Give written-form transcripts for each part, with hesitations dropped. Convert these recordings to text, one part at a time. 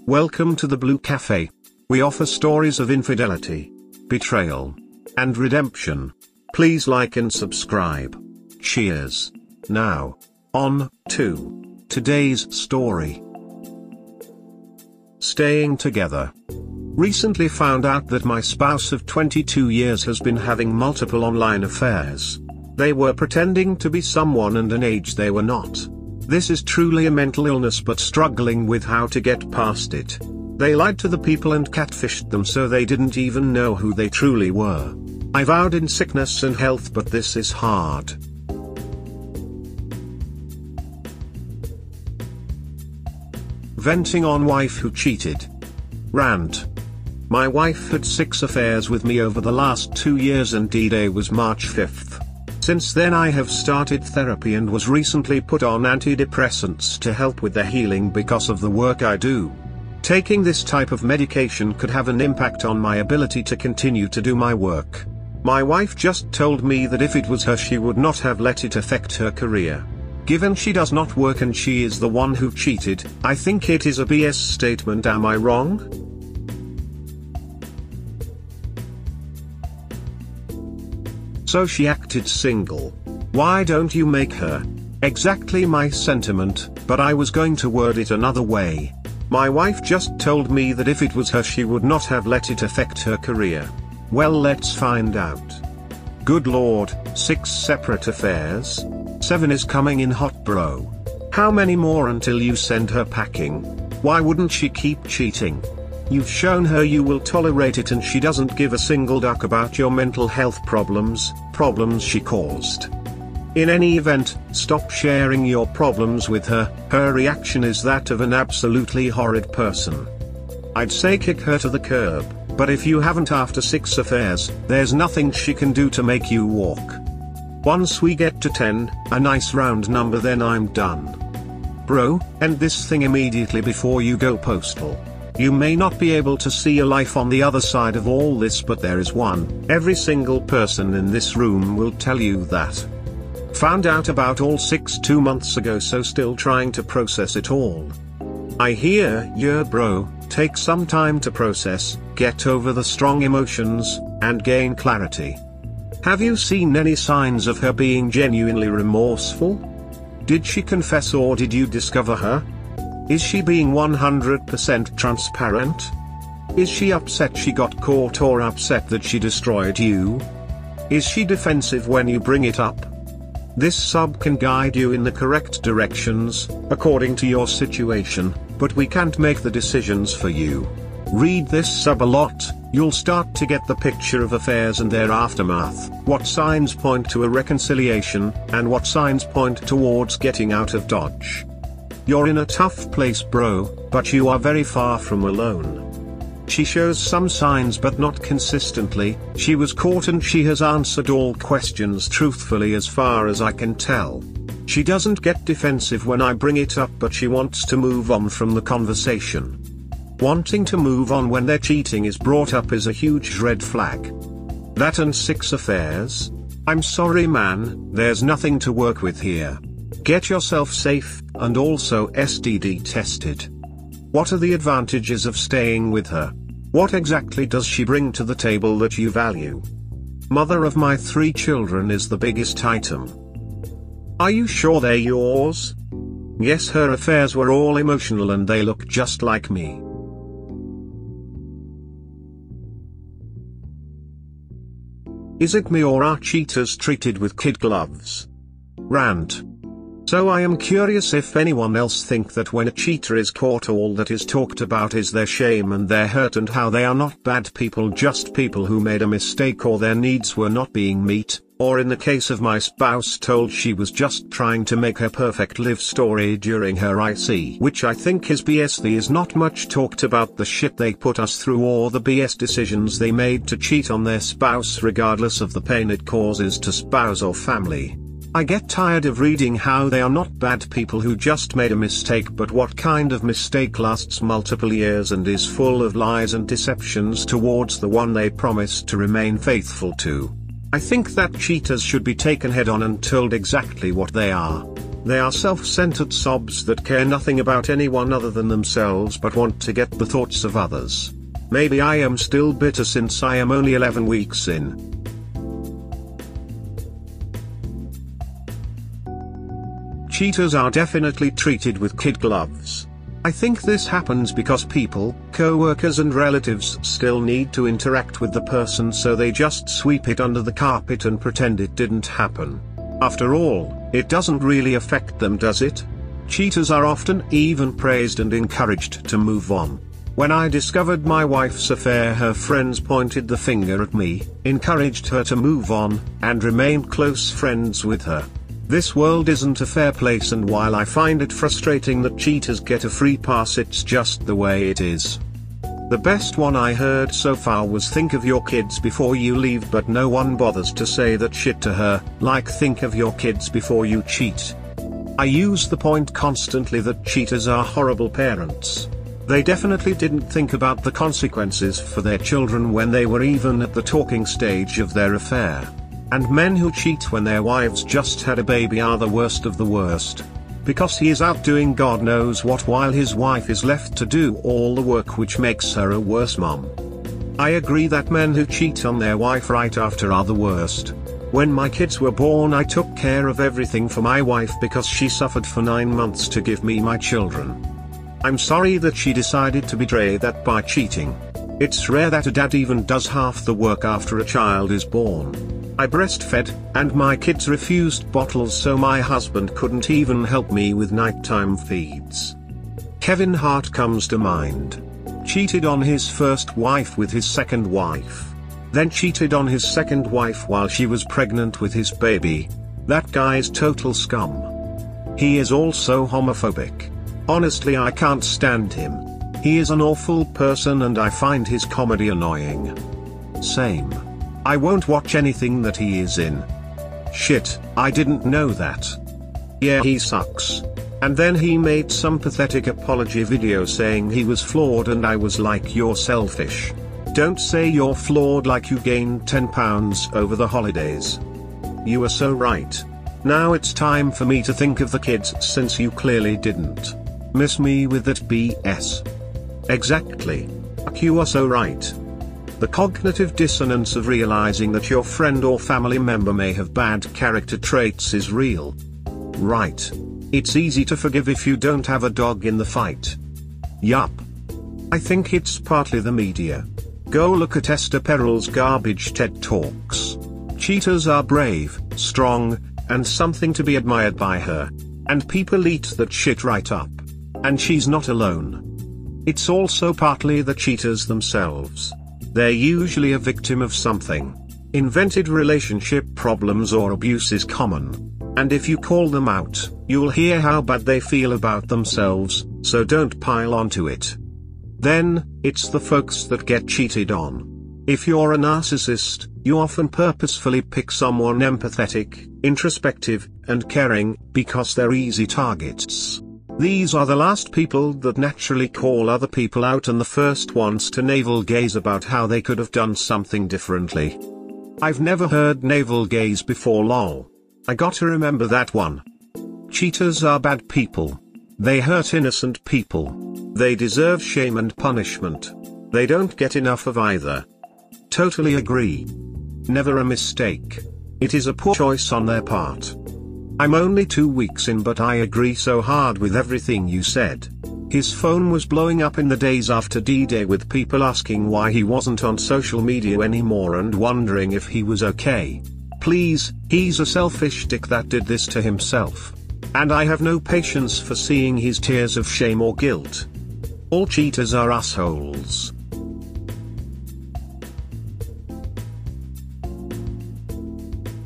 Welcome to the Blue Cafe. We offer stories of infidelity, betrayal, and redemption. Please like and subscribe. Cheers. Now, on to today's story. Staying together. Recently found out that my spouse of 22 years has been having multiple online affairs. They were pretending to be someone and an age they were not. This is truly a mental illness, but struggling with how to get past it. They lied to the people and catfished them so they didn't even know who they truly were. I vowed in sickness and health, but this is hard. Venting on wife who cheated. Rant. My wife had 6 affairs with me over the last 2 years and D-Day was March 5th. Since then I have started therapy and was recently put on antidepressants to help with the healing because of the work I do. Taking this type of medication could have an impact on my ability to continue to do my work. My wife just told me that if it was her she would not have let it affect her career. Given she does not work and she is the one who cheated, I think it is a BS statement. Am I wrong? So she acted single. Why don't you make her? Exactly my sentiment, but I was going to word it another way. My wife just told me that if it was her she would not have let it affect her career. Well, let's find out. Good Lord, 6 separate affairs? 7 is coming in hot, bro. How many more until you send her packing? Why wouldn't she keep cheating? You've shown her you will tolerate it and she doesn't give a single duck about your mental health problems she caused. In any event, stop sharing your problems with her. Her reaction is that of an absolutely horrid person. I'd say kick her to the curb, but if you haven't after 6 affairs, there's nothing she can do to make you walk. Once we get to 10, a nice round number, then I'm done. Bro, end this thing immediately before you go postal. You may not be able to see a life on the other side of all this, but there is one. Every single person in this room will tell you that. Found out about all 6 2 months ago, so still trying to process it all. I hear ya, bro. Take some time to process, get over the strong emotions, and gain clarity. Have you seen any signs of her being genuinely remorseful? Did she confess or did you discover her? Is she being 100% transparent? Is she upset she got caught or upset that she destroyed you? Is she defensive when you bring it up? This sub can guide you in the correct directions, according to your situation, but we can't make the decisions for you. Read this sub a lot, you'll start to get the picture of affairs and their aftermath, what signs point to a reconciliation, and what signs point towards getting out of Dodge. You're in a tough place, bro, but you are very far from alone. She shows some signs but not consistently. She was caught and she has answered all questions truthfully as far as I can tell. She doesn't get defensive when I bring it up, but she wants to move on from the conversation. Wanting to move on when they're cheating is brought up is a huge red flag. That and 6 affairs? I'm sorry man, there's nothing to work with here. Get yourself safe, and also STD tested. What are the advantages of staying with her? What exactly does she bring to the table that you value? Mother of my 3 children is the biggest item. Are you sure they're yours? Yes, her affairs were all emotional and they look just like me. Is it me or are cheaters treated with kid gloves? Rant. So I am curious if anyone else think that when a cheater is caught all that is talked about is their shame and their hurt and how they are not bad people, just people who made a mistake or their needs were not being met, or in the case of my spouse told she was just trying to make her perfect live story during her IC, which I think is BS. There is not much talked about the shit they put us through or the BS decisions they made to cheat on their spouse regardless of the pain it causes to spouse or family. I get tired of reading how they are not bad people who just made a mistake, but what kind of mistake lasts multiple years and is full of lies and deceptions towards the one they promised to remain faithful to. I think that cheaters should be taken head on and told exactly what they are. They are self-centered sobs that care nothing about anyone other than themselves but want to get the thoughts of others. Maybe I am still bitter since I am only 11 weeks in. Cheaters are definitely treated with kid gloves. I think this happens because people, co-workers and relatives still need to interact with the person, so they just sweep it under the carpet and pretend it didn't happen. After all, it doesn't really affect them, does it? Cheaters are often even praised and encouraged to move on. When I discovered my wife's affair, her friends pointed the finger at me, encouraged her to move on, and remain close friends with her. This world isn't a fair place, and while I find it frustrating that cheaters get a free pass, it's just the way it is. The best one I heard so far was think of your kids before you leave, but no one bothers to say that shit to her, like think of your kids before you cheat. I use the point constantly that cheaters are horrible parents. They definitely didn't think about the consequences for their children when they were even at the talking stage of their affair. And men who cheat when their wives just had a baby are the worst of the worst. Because he is out doing God knows what while his wife is left to do all the work, which makes her a worse mom. I agree that men who cheat on their wife right after are the worst. When my kids were born, I took care of everything for my wife because she suffered for 9 months to give me my children. I'm sorry that she decided to betray that by cheating. It's rare that a dad even does half the work after a child is born. I breastfed, and my kids refused bottles, so my husband couldn't even help me with nighttime feeds. Kevin Hart comes to mind. Cheated on his first wife with his second wife. Then cheated on his second wife while she was pregnant with his baby. That guy's total scum. He is also homophobic. Honestly, I can't stand him. He is an awful person and I find his comedy annoying. Same. I won't watch anything that he is in. Shit, I didn't know that. Yeah, he sucks. And then he made some pathetic apology video saying he was flawed, and I was like, you're selfish. Don't say you're flawed like you gained 10 pounds over the holidays. You are so right. Now it's time for me to think of the kids, since you clearly didn't. Miss me with that BS. Exactly. You are so right. The cognitive dissonance of realizing that your friend or family member may have bad character traits is real. Right. It's easy to forgive if you don't have a dog in the fight. Yup. I think it's partly the media. Go look at Esther Perel's garbage TED Talks. Cheaters are brave, strong, and something to be admired by her. And people eat that shit right up. And she's not alone. It's also partly the cheaters themselves. They're usually a victim of something. Invented relationship problems or abuse is common. And if you call them out, you'll hear how bad they feel about themselves, so don't pile onto it. Then, it's the folks that get cheated on. If you're a narcissist, you often purposefully pick someone empathetic, introspective, and caring, because they're easy targets. These are the last people that naturally call other people out and the first ones to navel gaze about how they could have done something differently. I've never heard navel gaze before, lol. I gotta remember that one. Cheaters are bad people. They hurt innocent people. They deserve shame and punishment. They don't get enough of either. Totally agree. Never a mistake. It is a poor choice on their part. I'm only 2 weeks in, but I agree so hard with everything you said. His phone was blowing up in the days after D-Day with people asking why he wasn't on social media anymore and wondering if he was okay. Please, he's a selfish dick that did this to himself. And I have no patience for seeing his tears of shame or guilt. All cheaters are assholes.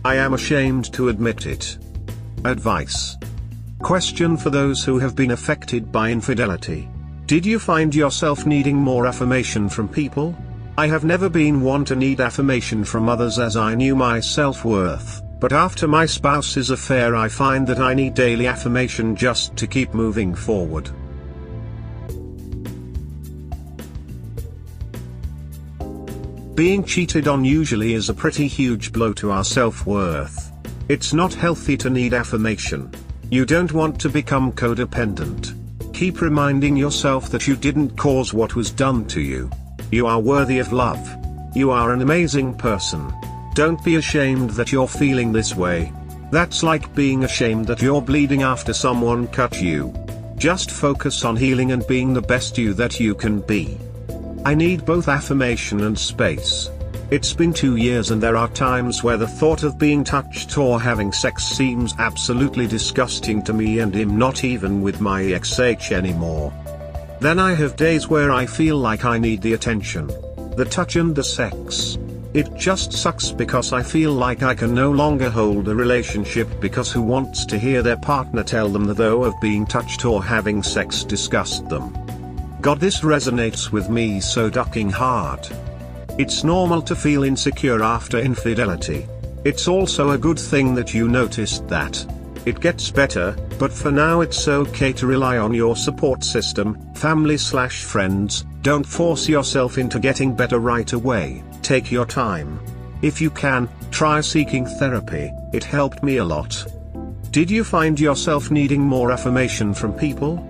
I am ashamed to admit it. Advice. Question for those who have been affected by infidelity. Did you find yourself needing more affirmation from people? I have never been one to need affirmation from others, as I knew my self-worth, but after my spouse's affair I find that I need daily affirmation just to keep moving forward. Being cheated on usually is a pretty huge blow to our self-worth. It's not healthy to need affirmation. You don't want to become codependent. Keep reminding yourself that you didn't cause what was done to you. You are worthy of love. You are an amazing person. Don't be ashamed that you're feeling this way. That's like being ashamed that you're bleeding after someone cut you. Just focus on healing and being the best you that you can be. I need both affirmation and space. It's been 2 years and there are times where the thought of being touched or having sex seems absolutely disgusting to me, and I'm not even with my ex anymore. Then I have days where I feel like I need the attention, the touch and the sex. It just sucks because I feel like I can no longer hold a relationship, because who wants to hear their partner tell them the though of being touched or having sex disgust them? God, this resonates with me so ducking hard. It's normal to feel insecure after infidelity. It's also a good thing that you noticed that. It gets better, but for now it's okay to rely on your support system, family/friends. Don't force yourself into getting better right away. Take your time. If you can, try seeking therapy. It helped me a lot. Did you find yourself needing more affirmation from people?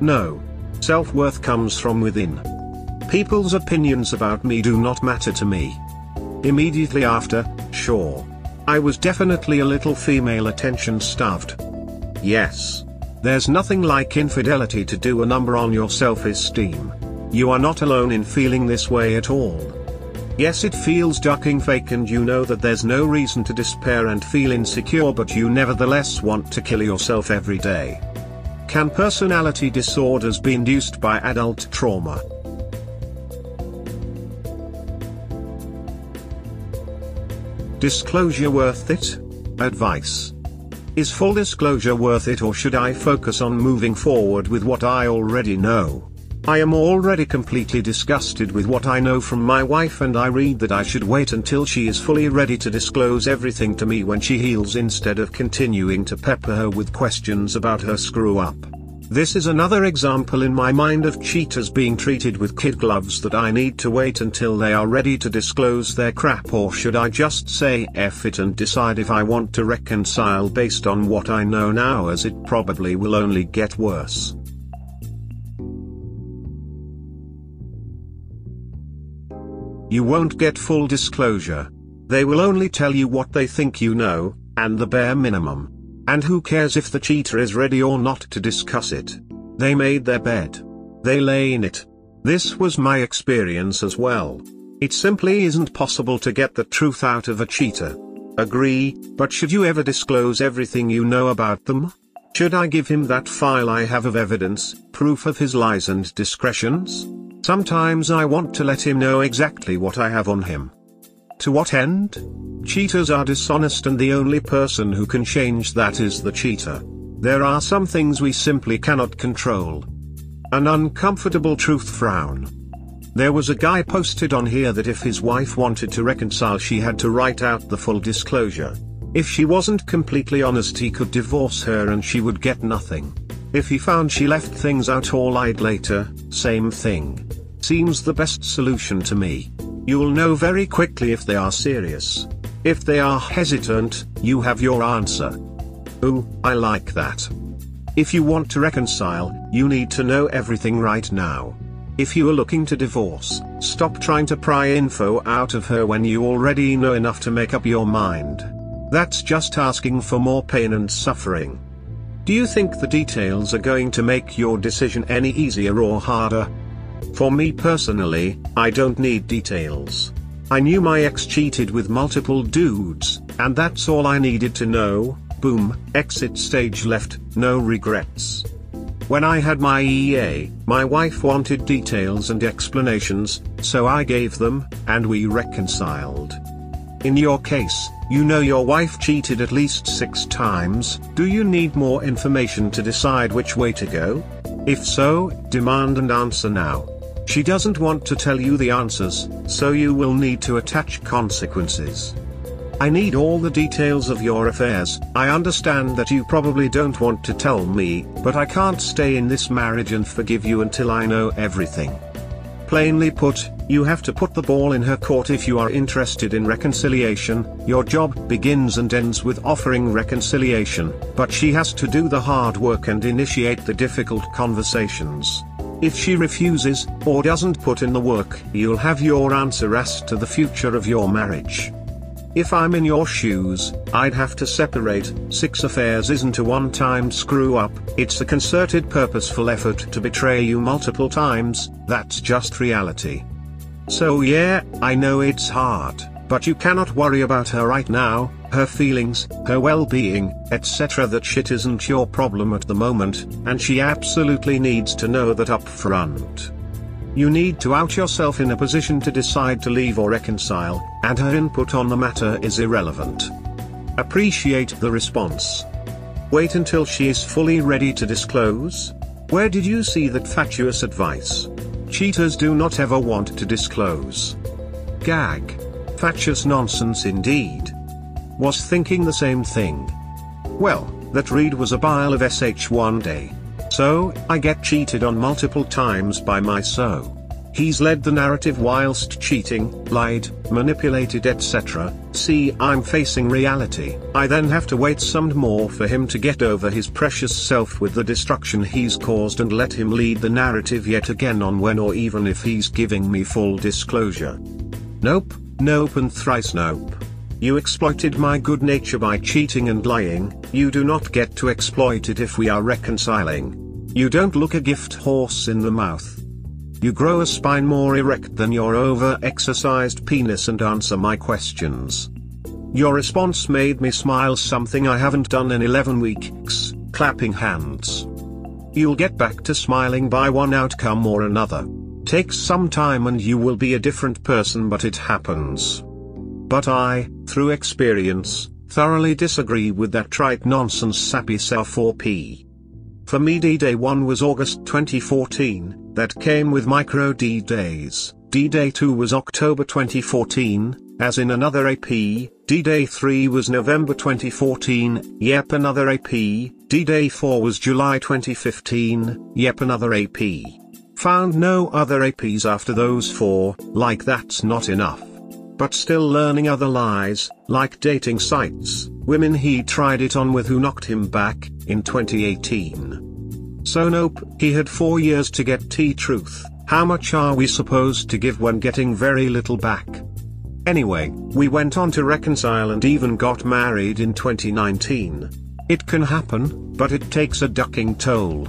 No. Self-worth comes from within. People's opinions about me do not matter to me. Immediately after, sure. I was definitely a little female attention starved. Yes. There's nothing like infidelity to do a number on your self-esteem. You are not alone in feeling this way at all. Yes, it feels ducking fake and you know that there's no reason to despair and feel insecure, but you nevertheless want to kill yourself every day. Can personality disorders be induced by adult trauma? Disclosure worth it? Advice. Is full disclosure worth it, or should I focus on moving forward with what I already know? I am already completely disgusted with what I know from my wife, and I read that I should wait until she is fully ready to disclose everything to me when she heals, instead of continuing to pepper her with questions about her screw-up. This is another example in my mind of cheaters being treated with kid gloves, that I need to wait until they are ready to disclose their crap, or should I just say F it and decide if I want to reconcile based on what I know now, as it probably will only get worse. You won't get full disclosure. They will only tell you what they think you know, and the bare minimum. And who cares if the cheater is ready or not to discuss it? They made their bed. They lay in it. This was my experience as well. It simply isn't possible to get the truth out of a cheater. Agree, but should you ever disclose everything you know about them? Should I give him that file I have of evidence, proof of his lies and discretions? Sometimes I want to let him know exactly what I have on him. To what end? Cheaters are dishonest, and the only person who can change that is the cheater. There are some things we simply cannot control. An uncomfortable truth frown. There was a guy posted on here that if his wife wanted to reconcile, she had to write out the full disclosure. If she wasn't completely honest, he could divorce her and she would get nothing. If he found she left things out or lied later, same thing. Seems the best solution to me. You'll know very quickly if they are serious. If they are hesitant, you have your answer. Ooh, I like that. If you want to reconcile, you need to know everything right now. If you are looking to divorce, stop trying to pry info out of her when you already know enough to make up your mind. That's just asking for more pain and suffering. Do you think the details are going to make your decision any easier or harder? For me personally, I don't need details. I knew my ex cheated with multiple dudes, and that's all I needed to know. Boom, exit stage left, no regrets. When I had my EA, my wife wanted details and explanations, so I gave them, and we reconciled. In your case, you know your wife cheated at least 6 times. Do you need more information to decide which way to go? If so, demand an answer now. She doesn't want to tell you the answers, so you will need to attach consequences. I need all the details of your affairs. I understand that you probably don't want to tell me, but I can't stay in this marriage and forgive you until I know everything. Plainly put, you have to put the ball in her court if you are interested in reconciliation. Your job begins and ends with offering reconciliation, but she has to do the hard work and initiate the difficult conversations. If she refuses, or doesn't put in the work, you'll have your answer as to the future of your marriage. If I'm in your shoes, I'd have to separate. 6 affairs isn't a one-time screw-up, it's a concerted purposeful effort to betray you multiple times. That's just reality. So yeah, I know it's hard, but you cannot worry about her right now, her feelings, her well-being, etc. That shit isn't your problem at the moment, and she absolutely needs to know that up front. You need to out yourself in a position to decide to leave or reconcile, and her input on the matter is irrelevant. Appreciate the response. Wait until she is fully ready to disclose. Where did you see that fatuous advice? Cheaters do not ever want to disclose. Gag. Fatuous nonsense indeed. Was thinking the same thing. Well, that read was a pile of sh one day. So, I get cheated on multiple times by my so. He's led the narrative whilst cheating, lied, manipulated etc. See, I'm facing reality. I then have to wait some more for him to get over his precious self with the destruction he's caused and let him lead the narrative yet again on when or even if he's giving me full disclosure. Nope, nope and thrice nope. You exploited my good nature by cheating and lying, you do not get to exploit it if we are reconciling. You don't look a gift horse in the mouth. You grow a spine more erect than your over-exercised penis and answer my questions. Your response made me smile, something I haven't done in 11 weeks, clapping hands. You'll get back to smiling by one outcome or another. Takes some time and you will be a different person, but it happens. But I, through experience, thoroughly disagree with that trite nonsense sappy self-4p. For me D-Day 1 was August 2014, that came with micro D-Days. D-Day 2 was October 2014, as in another AP. D-Day 3 was November 2014, yep another AP. D-Day 4 was July 2015, yep another AP. Found no other APs after those 4, like that's not enough. But still learning other lies, like dating sites, women he tried it on with who knocked him back, in 2018. So nope, he had 4 years to get T-truth. How much are we supposed to give when getting very little back? Anyway, we went on to reconcile and even got married in 2019. It can happen, but it takes a ducking toll.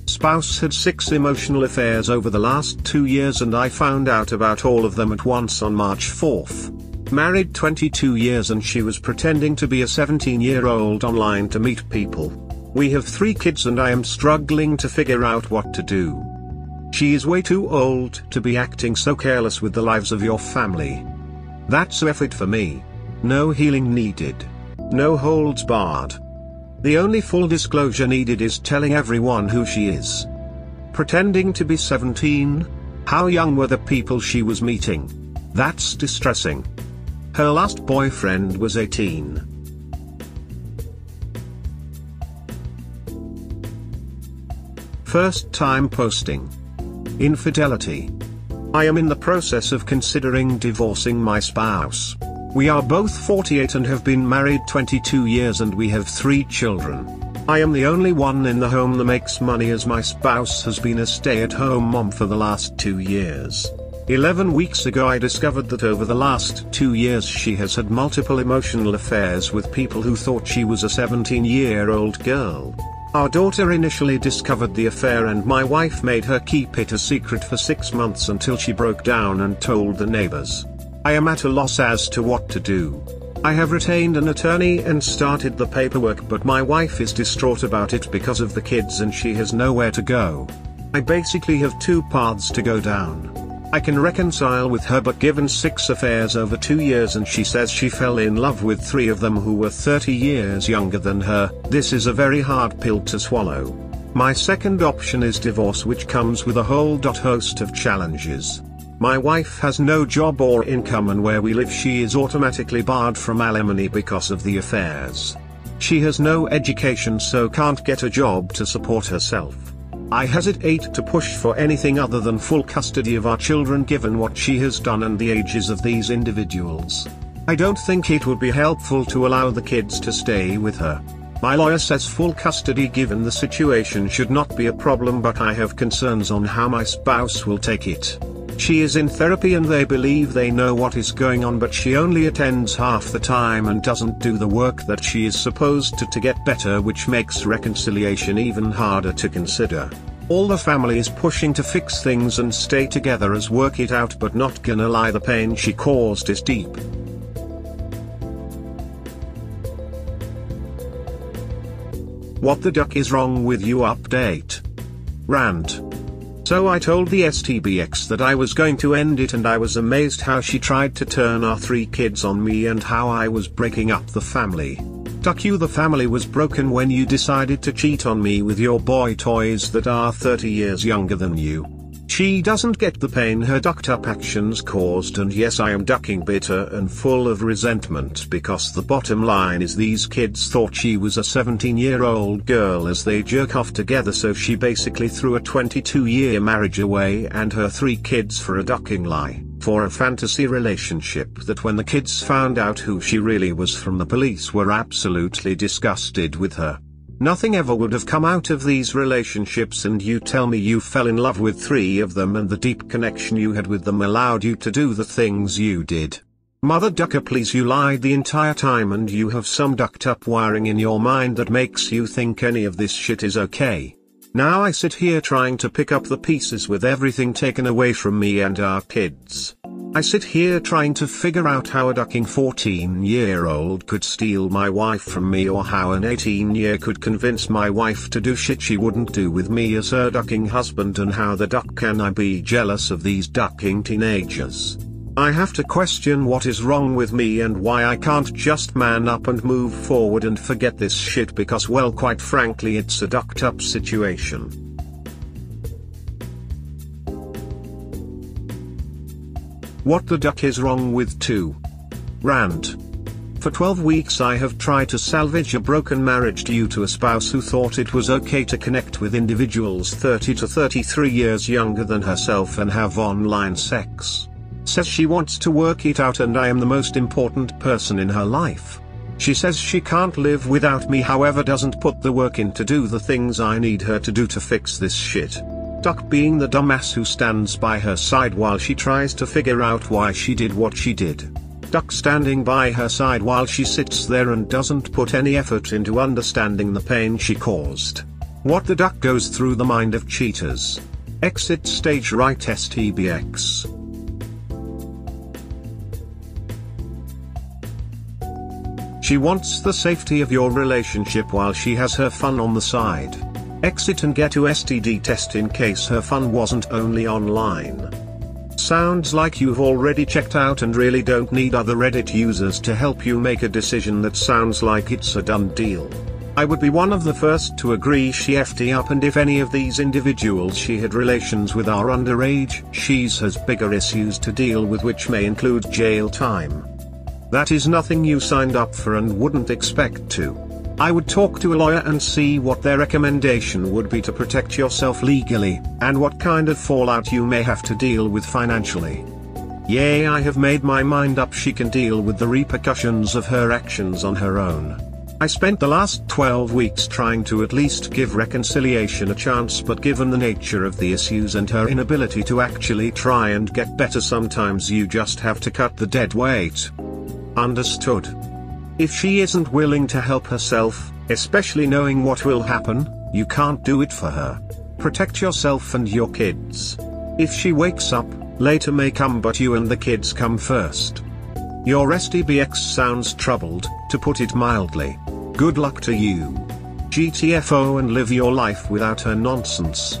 Spouse had 6 emotional affairs over the last 2 years and I found out about all of them at once on March 4th. Married 22 years and she was pretending to be a 17-year-old online to meet people. We have 3 kids and I am struggling to figure out what to do. She is way too old to be acting so careless with the lives of your family. That's effort for me. No healing needed. No holds barred. The only full disclosure needed is telling everyone who she is. Pretending to be 17? How young were the people she was meeting? That's distressing. Her last boyfriend was 18. First time posting. Infidelity. I am in the process of considering divorcing my spouse. We are both 48 and have been married 22 years and we have 3 children. I am the only one in the home that makes money as my spouse has been a stay-at-home mom for the last 2 years. 11 weeks ago I discovered that over the last 2 years she has had multiple emotional affairs with people who thought she was a 17-year-old girl. Our daughter initially discovered the affair and my wife made her keep it a secret for 6 months until she broke down and told the neighbors. I am at a loss as to what to do. I have retained an attorney and started the paperwork, but my wife is distraught about it because of the kids and she has nowhere to go. I basically have 2 paths to go down. I can reconcile with her, but given 6 affairs over 2 years and she says she fell in love with 3 of them who were 30 years younger than her, this is a very hard pill to swallow. My second option is divorce, which comes with a whole host of challenges. My wife has no job or income and where we live she is automatically barred from alimony because of the affairs. She has no education so can't get a job to support herself. I hesitate to push for anything other than full custody of our children given what she has done and the ages of these individuals. I don't think it would be helpful to allow the kids to stay with her. My lawyer says full custody given the situation should not be a problem, but I have concerns on how my spouse will take it. She is in therapy and they believe they know what is going on, but she only attends half the time and doesn't do the work that she is supposed to get better, which makes reconciliation even harder to consider. All the family is pushing to fix things and stay together as work it out, but not gonna lie, the pain she caused is deep. What the duck is wrong with you update. Rant. So I told the STBX that I was going to end it, and I was amazed how she tried to turn our 3 kids on me and how I was breaking up the family. Duck you, the family was broken when you decided to cheat on me with your boy toys that are 30 years younger than you. She doesn't get the pain her ducked up actions caused, and yes, I am ducking bitter and full of resentment, because the bottom line is these kids thought she was a 17-year-old girl as they jerk off together, so she basically threw a 22-year marriage away and her 3 kids for a ducking lie, for a fantasy relationship that when the kids found out who she really was from, the police were absolutely disgusted with her. Nothing ever would have come out of these relationships, and you tell me you fell in love with 3 of them and the deep connection you had with them allowed you to do the things you did. Mother ducker, please, you lied the entire time and you have some ducked up wiring in your mind that makes you think any of this shit is okay. Now I sit here trying to pick up the pieces with everything taken away from me and our kids. I sit here trying to figure out how a ducking 14-year-old could steal my wife from me, or how an 18-year could convince my wife to do shit she wouldn't do with me as her ducking husband, and how the duck can I be jealous of these ducking teenagers. I have to question what is wrong with me and why I can't just man up and move forward and forget this shit, because, well, quite frankly, it's a ducked up situation. What the duck is wrong with 2. Rant. For 12 weeks I have tried to salvage a broken marriage due to a spouse who thought it was okay to connect with individuals 30 to 33 years younger than herself and have online sex. Says she wants to work it out and I am the most important person in her life. She says she can't live without me, however doesn't put the work in to do the things I need her to do to fix this shit. Duck being the dumbass who stands by her side while she tries to figure out why she did what she did. Duck standing by her side while she sits there and doesn't put any effort into understanding the pain she caused. What the duck goes through the mind of cheaters. Exit stage right, STBX. She wants the safety of your relationship while she has her fun on the side. Exit and get to STD test in case her fun wasn't only online. Sounds like you've already checked out and really don't need other Reddit users to help you make a decision. That sounds like it's a done deal. I would be one of the first to agree she FD up, and if any of these individuals she had relations with are underage, she's has bigger issues to deal with, which may include jail time. That is nothing you signed up for and wouldn't expect to. I would talk to a lawyer and see what their recommendation would be to protect yourself legally, and what kind of fallout you may have to deal with financially. Yay, I have made my mind up. She can deal with the repercussions of her actions on her own. I spent the last 12 weeks trying to at least give reconciliation a chance, but given the nature of the issues and her inability to actually try and get better, sometimes you just have to cut the dead weight. Understood. If she isn't willing to help herself, especially knowing what will happen, you can't do it for her. Protect yourself and your kids. If she wakes up, later may come, but you and the kids come first. Your STBX sounds troubled, to put it mildly. Good luck to you. GTFO and live your life without her nonsense.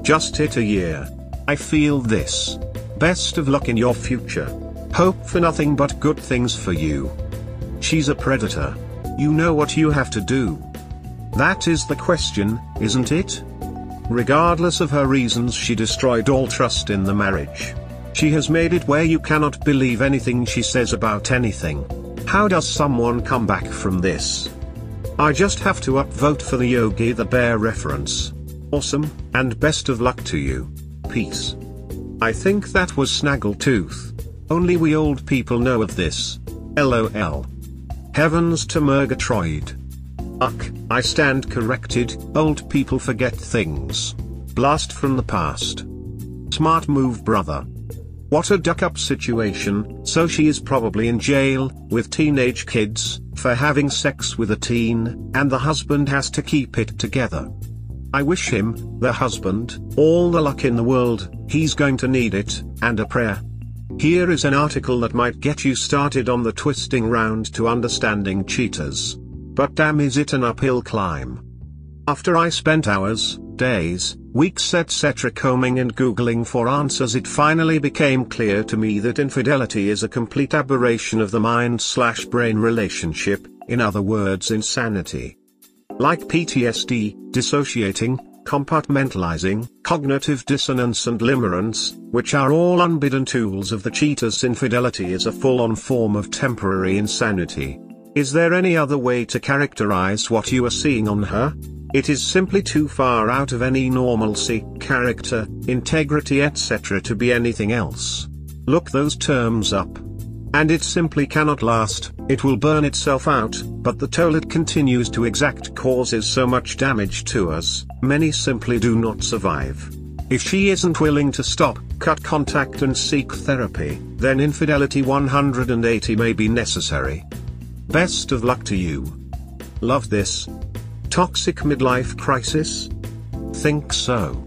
Just hit a year. I feel this. Best of luck in your future. Hope for nothing but good things for you. She's a predator. You know what you have to do. That is the question, isn't it? Regardless of her reasons, she destroyed all trust in the marriage. She has made it where you cannot believe anything she says about anything. How does someone come back from this? I just have to upvote for the Yogi the Bear reference. Awesome, and best of luck to you. Peace. I think that was Snaggletooth. Only we old people know of this. LOL. Heavens to Murgatroyd. I stand corrected, old people forget things. Blast from the past. Smart move, brother. What a duck-up situation. So she is probably in jail, with teenage kids, for having sex with a teen, and the husband has to keep it together. I wish him, the husband, all the luck in the world. He's going to need it, and a prayer. Here is an article that might get you started on the twisting round to understanding cheaters. But damn, is it an uphill climb. After I spent hours, days, weeks etc. combing and googling for answers, it finally became clear to me that infidelity is a complete aberration of the mind/brain relationship, in other words insanity. Like PTSD, dissociating, compartmentalizing, cognitive dissonance and limerence, which are all unbidden tools of the cheater's, infidelity is a full-on form of temporary insanity. Is there any other way to characterize what you are seeing on her? It is simply too far out of any normalcy, character, integrity etc. to be anything else. Look those terms up. And it simply cannot last. It will burn itself out, but the toll it continues to exact causes so much damage to us, many simply do not survive. If she isn't willing to stop, cut contact and seek therapy, then infidelity 180 may be necessary. Best of luck to you. Love this. Toxic midlife crisis? Think so.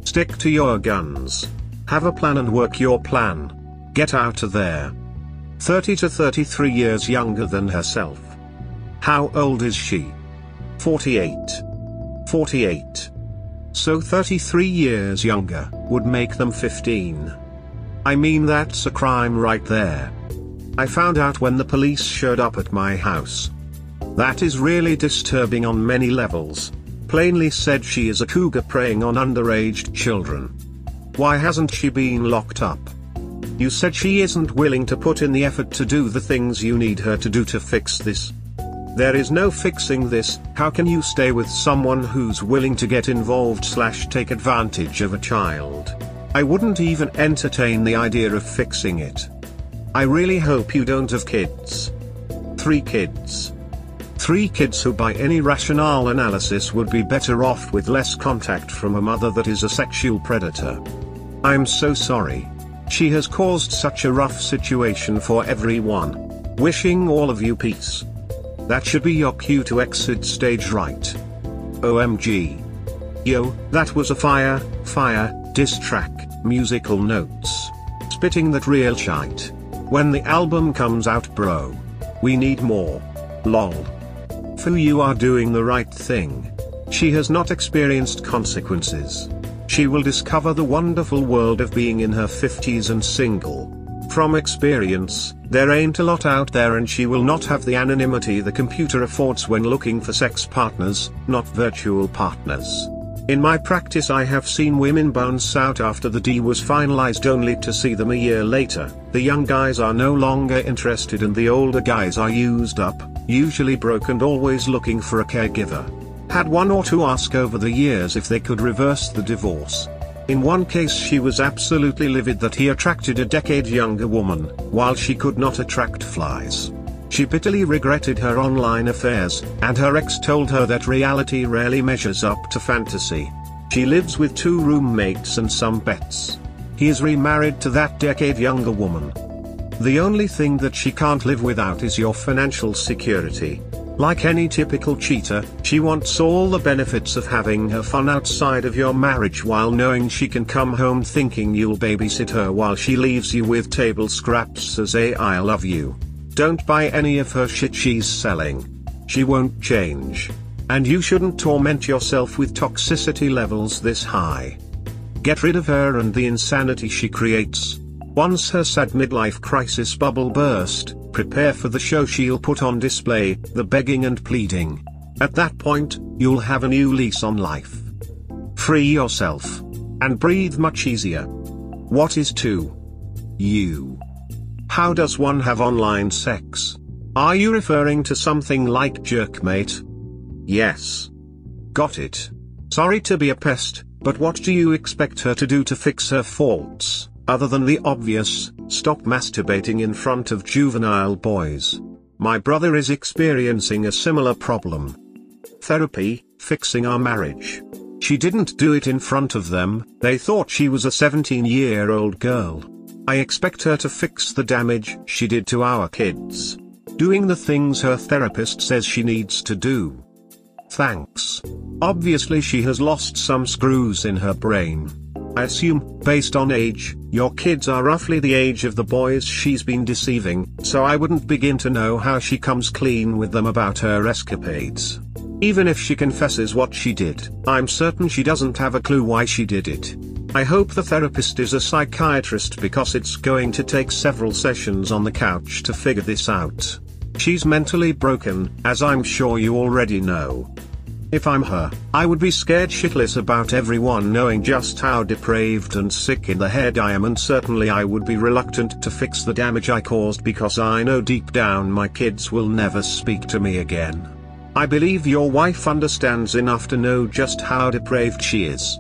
Stick to your guns. Have a plan and work your plan. Get out of there. 30 to 33 years younger than herself. How old is she? 48. 48. So 33 years younger would make them 15. I mean, that's a crime right there. I found out when the police showed up at my house. That is really disturbing on many levels. Plainly said, she is a cougar preying on underage children. Why hasn't she been locked up? You said she isn't willing to put in the effort to do the things you need her to do to fix this. There is no fixing this. How can you stay with someone who's willing to get involved/take advantage of a child? I wouldn't even entertain the idea of fixing it. I really hope you don't have kids. 3 kids. 3 kids who by any rational analysis would be better off with less contact from a mother that is a sexual predator. I'm so sorry. She has caused such a rough situation for everyone. Wishing all of you peace. That should be your cue to exit stage right. OMG. Yo, that was a fire, diss track, musical notes. Spitting that real shite. When the album comes out, bro. We need more. Lol. Fu, you are doing the right thing. She has not experienced consequences. She will discover the wonderful world of being in her 50s and single. From experience, there ain't a lot out there, and she will not have the anonymity the computer affords when looking for sex partners, not virtual partners. In my practice, I have seen women bounce out after the deal was finalized only to see them a year later. The young guys are no longer interested and the older guys are used up, usually broke and always looking for a caregiver. Had 1 or 2 ask over the years if they could reverse the divorce. In one case, she was absolutely livid that he attracted a decade younger woman, while she could not attract flies. She bitterly regretted her online affairs, and her ex told her that reality rarely measures up to fantasy. She lives with 2 roommates and some pets. He is remarried to that decade younger woman. The only thing that she can't live without is your financial security. Like any typical cheater, she wants all the benefits of having her fun outside of your marriage while knowing she can come home thinking you'll babysit her while she leaves you with table scraps as a "I love you." Don't buy any of her shit she's selling. She won't change. And you shouldn't torment yourself with toxicity levels this high. Get rid of her and the insanity she creates. Once her sad midlife crisis bubble burst, prepare for the show she'll put on display, the begging and pleading. At that point, you'll have a new lease on life. Free yourself. And breathe much easier. What is to you? How does one have online sex? Are you referring to something like jerkmate? Yes. Got it. Sorry to be a pest, but what do you expect her to do to fix her faults, other than the obvious, stop masturbating in front of juvenile boys? My brother is experiencing a similar problem. Therapy, fixing our marriage. She didn't do it in front of them, they thought she was a 17-year-old girl. I expect her to fix the damage she did to our kids. Doing the things her therapist says she needs to do. Thanks. Obviously she has lost some screws in her brain. I assume, based on age, your kids are roughly the age of the boys she's been deceiving, so I wouldn't begin to know how she comes clean with them about her escapades. Even if she confesses what she did, I'm certain she doesn't have a clue why she did it. I hope the therapist is a psychiatrist because it's going to take several sessions on the couch to figure this out. She's mentally broken, as I'm sure you already know. If I'm her, I would be scared shitless about everyone knowing just how depraved and sick in the head I am, and certainly I would be reluctant to fix the damage I caused because I know deep down my kids will never speak to me again. I believe your wife understands enough to know just how depraved she is.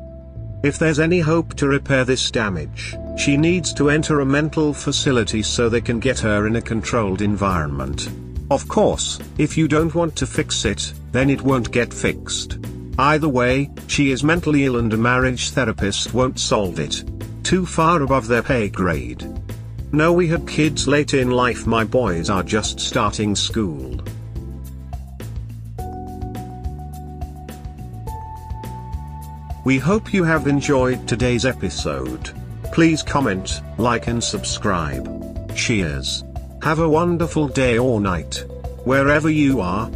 If there's any hope to repair this damage, she needs to enter a mental facility so they can get her in a controlled environment. Of course, if you don't want to fix it, then it won't get fixed. Either way, she is mentally ill and a marriage therapist won't solve it. Too far above their pay grade. No, we had kids late in life, my boys are just starting school. We hope you have enjoyed today's episode. Please comment, like and subscribe. Cheers. Have a wonderful day or night, wherever you are.